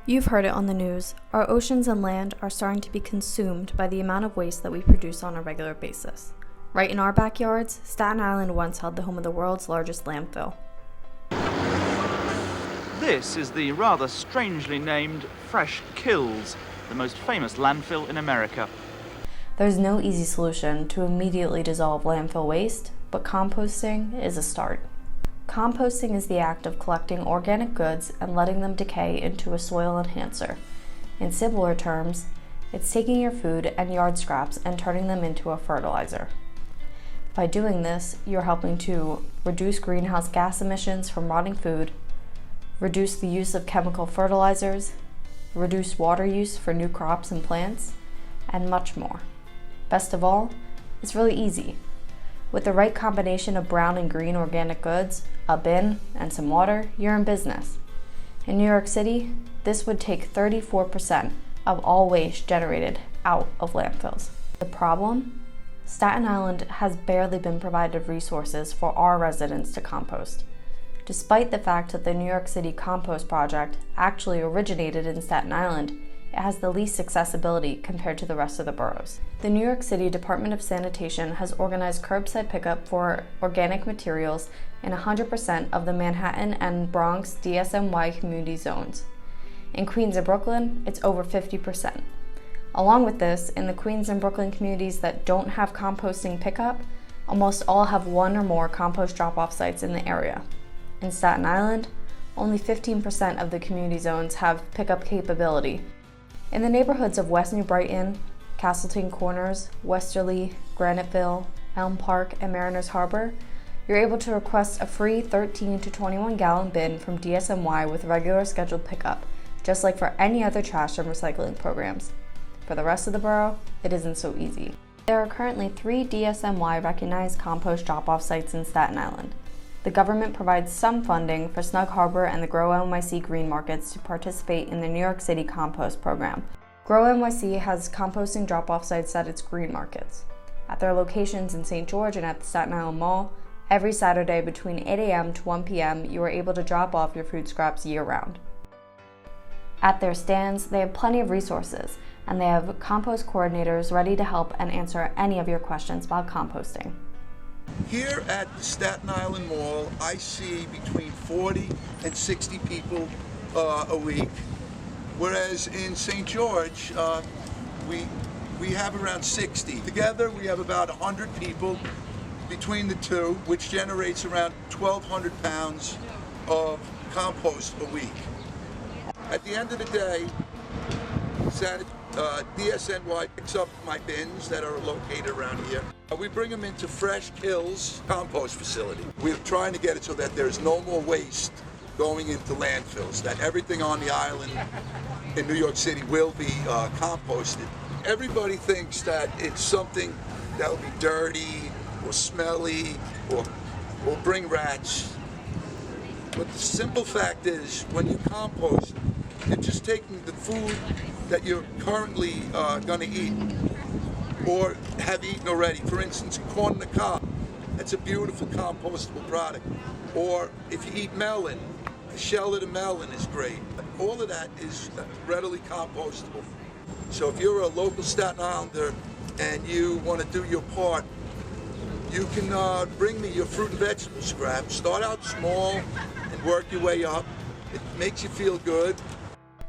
You've heard it on the news. Our oceans and land are starting to be consumed by the amount of waste that we produce on a regular basis. Right in our backyards, Staten Island once held the home of the world's largest landfill. This is the rather strangely named Fresh Kills, the most famous landfill in America. There's no easy solution to immediately dissolve landfill waste, but composting is a start. Composting is the act of collecting organic goods and letting them decay into a soil enhancer. In simpler terms, it's taking your food and yard scraps and turning them into a fertilizer. By doing this, you're helping to reduce greenhouse gas emissions from rotting food, reduce the use of chemical fertilizers, reduce water use for new crops and plants, and much more. Best of all, it's really easy. With the right combination of brown and green organic goods, a bin, and some water, you're in business. In New York City, this would take 34% of all waste generated out of landfills. The problem? Staten Island has barely been provided resources for our residents to compost. Despite the fact that the New York City Compost Project actually originated in Staten Island, it has the least accessibility compared to the rest of the boroughs. The New York City Department of Sanitation has organized curbside pickup for organic materials in 100% of the Manhattan and Bronx DSNY community zones. In Queens and Brooklyn, it's over 50%. Along with this, in the Queens and Brooklyn communities that don't have composting pickup, almost all have one or more compost drop-off sites in the area. In Staten Island, only 15% of the community zones have pickup capability. In the neighborhoods of West New Brighton, Castleton Corners, Westerly, Graniteville, Elm Park, and Mariners Harbor, you're able to request a free 13 to 21 gallon bin from DSNY with regular scheduled pickup, just like for any other trash and recycling programs. For the rest of the borough, it isn't so easy. There are currently 3 DSNY recognized compost drop-off sites in Staten Island. The government provides some funding for Snug Harbor and the Grow NYC Green Markets to participate in the New York City Compost Program. Grow NYC has composting drop-off sites at its green markets. At their locations in St. George and at the Staten Island Mall, every Saturday between 8 a.m. to 1 p.m. you are able to drop off your food scraps year-round. At their stands, they have plenty of resources, and they have compost coordinators ready to help and answer any of your questions about composting. Here at the Staten Island Mall, I see between 40 and 60 people a week, whereas in St. George, we have around 60. Together, we have about 100 people between the two, which generates around 1,200 pounds of compost a week. At the end of the day, DSNY picks up my bins that are located around here. We bring them into Fresh Kills compost facility. We're trying to get it so that there's no more waste going into landfills, that everything on the island in New York City will be composted. Everybody thinks that it's something that will be dirty or smelly or bring rats. But the simple fact is, when you compost, you're just taking the food that you're currently going to eat or have eaten already. For instance, corn on the cob, that's a beautiful compostable product. Or if you eat melon, the shell of the melon is great. All of that is readily compostable. So if you're a local Staten Islander and you want to do your part, you can bring me your fruit and vegetable scraps. Start out small and work your way up. It makes you feel good.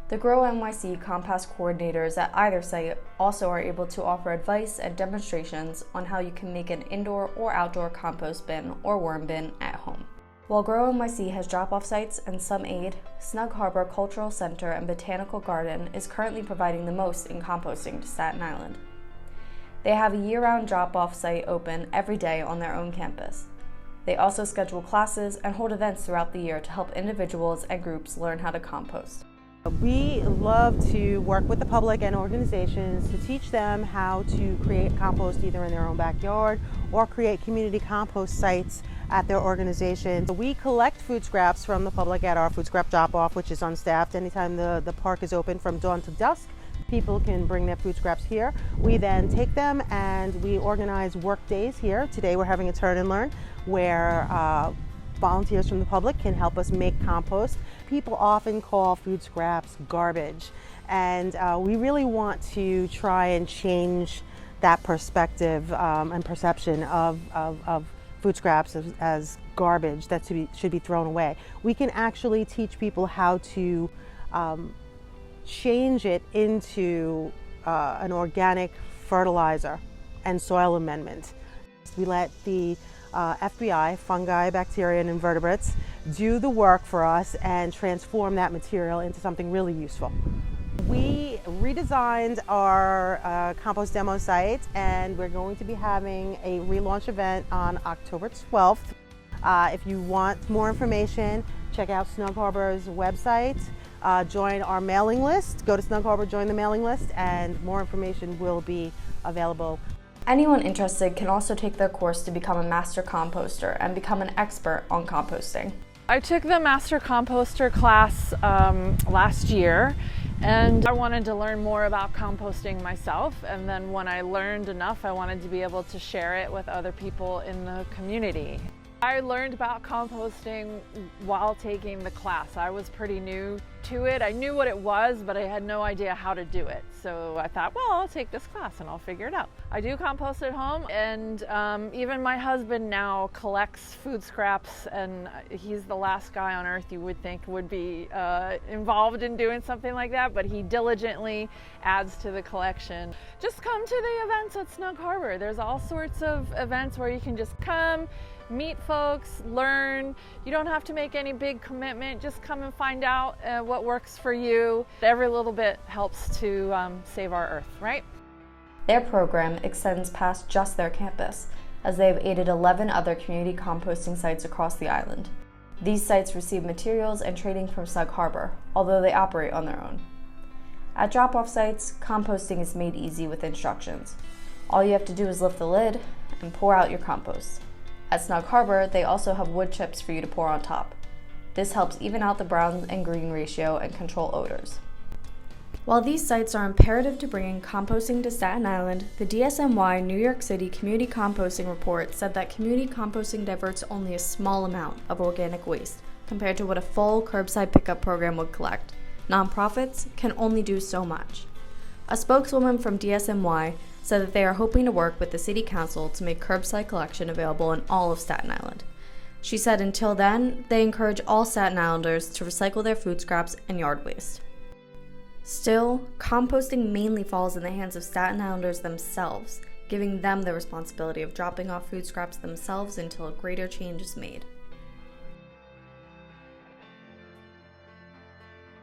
The Grow NYC compost coordinators at either site also are able to offer advice and demonstrations on how you can make an indoor or outdoor compost bin or worm bin at home. While Grow NYC has drop-off sites and some aid, Snug Harbor Cultural Center and Botanical Garden is currently providing the most in composting to Staten Island. They have a year-round drop-off site open every day on their own campus. They also schedule classes and hold events throughout the year to help individuals and groups learn how to compost. We love to work with the public and organizations to teach them how to create compost either in their own backyard or create community compost sites at their organization. We collect food scraps from the public at our food scrap drop-off, which is unstaffed. Anytime the park is open from dawn to dusk, people can bring their food scraps here. We then take them and we organize work days here. Today we're having a turn and learn where volunteers from the public can help us make compost. People often call food scraps garbage, and we really want to try and change that perspective and perception of food scraps as garbage that should be thrown away. We can actually teach people how to change it into an organic fertilizer and soil amendment. We let the FBI, fungi, bacteria, and invertebrates, do the work for us and transform that material into something really useful. We redesigned our compost demo site, and we're going to be having a relaunch event on October 12th. If you want more information, check out Snug Harbor's website, join our mailing list, go to Snug Harbor, join the mailing list, and more information will be available. Anyone interested can also take their course to become a master composter and become an expert on composting. I took the master composter class last year, and I wanted to learn more about composting myself, and then when I learned enough, I wanted to be able to share it with other people in the community. I learned about composting while taking the class. I was pretty new to it. I knew what it was, but I had no idea how to do it. So I thought, well, I'll take this class and I'll figure it out. I do compost at home, and even my husband now collects food scraps, and he's the last guy on earth you would think would be involved in doing something like that, but he diligently adds to the collection. Just come to the events at Snug Harbor. There's all sorts of events where you can just come, meet folks, learn. You don't have to make any big commitment. Just come and find out what works for you. Every little bit helps to save our earth, right? Their program extends past just their campus, as they have aided 11 other community composting sites across the island. These sites receive materials and training from Snug Harbor, although they operate on their own. At drop-off sites, composting is made easy with instructions. All you have to do is lift the lid and pour out your compost. At Snug Harbor, they also have wood chips for you to pour on top. This helps even out the brown and green ratio and control odors. While these sites are imperative to bringing composting to Staten Island, the DSNY New York City Community Composting Report said that community composting diverts only a small amount of organic waste compared to what a full curbside pickup program would collect. Nonprofits can only do so much. A spokeswoman from DSNY said that they are hoping to work with the City Council to make curbside collection available in all of Staten Island. She said until then, they encourage all Staten Islanders to recycle their food scraps and yard waste. Still, composting mainly falls in the hands of Staten Islanders themselves, giving them the responsibility of dropping off food scraps themselves until a greater change is made.